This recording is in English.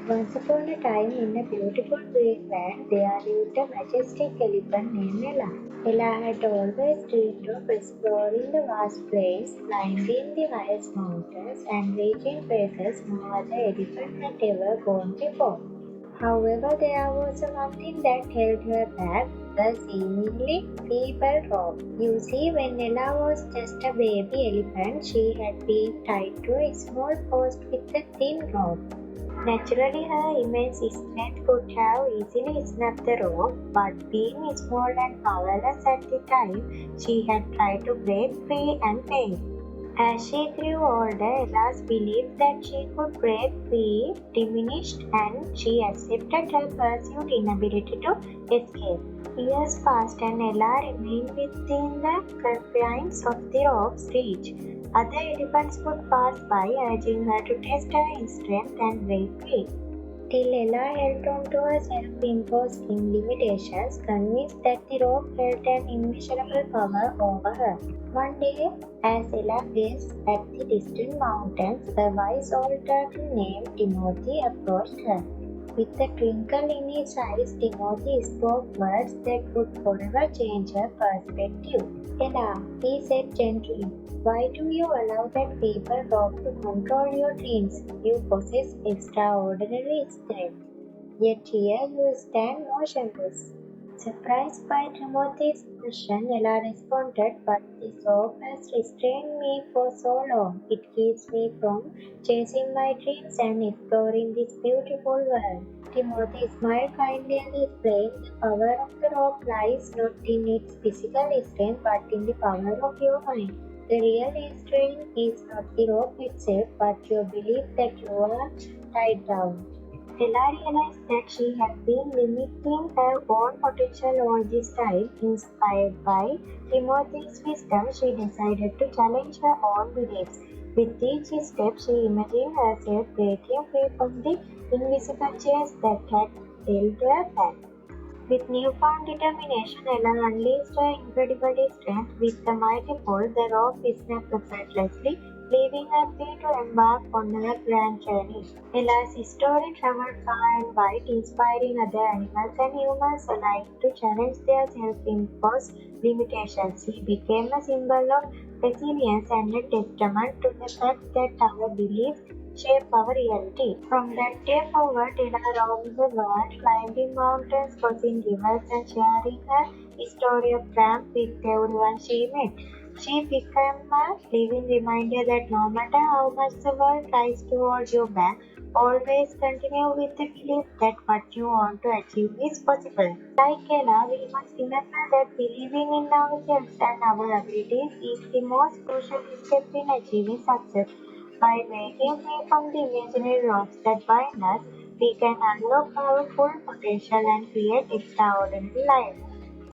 Once upon a time, in a beautiful Greek land, there lived a majestic elephant named Ella. Ella had always dreamed of exploring the vast plains, climbing the highest mountains, and reaching places no other elephant had ever gone before. However, there was one thing that held her back, the seemingly feeble rope. You see, when Ella was just a baby elephant, she had been tied to a small post with a thin rope. Naturally, her immense strength could have easily snapped the rope, but being small and powerless at the time, she had tried to break free and failed. As she grew older, Ella's belief that she could break free diminished and she accepted her perceived inability to escape. Years passed and Ella remained within the confines of the rope's reach. Other elephants would pass by, urging her to test her strength and break free. Till Ella held on to her self-imposed limitations, convinced that the rope held an immeasurable power over her. One day, as Ella gazed at the distant mountains, a wise old turtle named Timothy approached her. With a twinkle in his eyes, Timothy spoke words that would forever change her perspective. Ella, he said gently, why do you allow that feeble rope to control your dreams? You possess extraordinary strength, yet here you stand motionless. Surprised by Timothy's question, Ella responded, but this rope has restrained me for so long. It keeps me from chasing my dreams and exploring this beautiful world. Timothy smiled kindly and explained, the power of the rope lies not in its physical strength but in the power of your mind. The real strength is not the rope itself but your belief that you are tied down. Ella realized that she had been limiting her own potential all this time. Inspired by Timothy's wisdom, she decided to challenge her own beliefs. With each step, she imagined herself breaking free from the invisible chains that had held her back. With newfound determination, Ella unleashed her incredible strength. With a mighty pull, the rope snapped effortlessly, leaving her free to embark on her grand journey. Ella's story traveled far and wide, inspiring other animals and humans alike to challenge their self-imposed limitations. She became a symbol of resilience and a testament to the fact that our beliefs shape our reality. From that day forward, Ella roamed the world, climbing mountains, crossing rivers, and sharing her story of triumph with everyone she met. She became a living reminder that no matter how much the world tries to hold you back, always continue with the belief that what you want to achieve is possible. Like Ella, we must remember that believing in ourselves and our abilities is the most crucial step in achieving success. By breaking free from the imaginary ropes that bind us, we can unlock our full potential and create extraordinary life.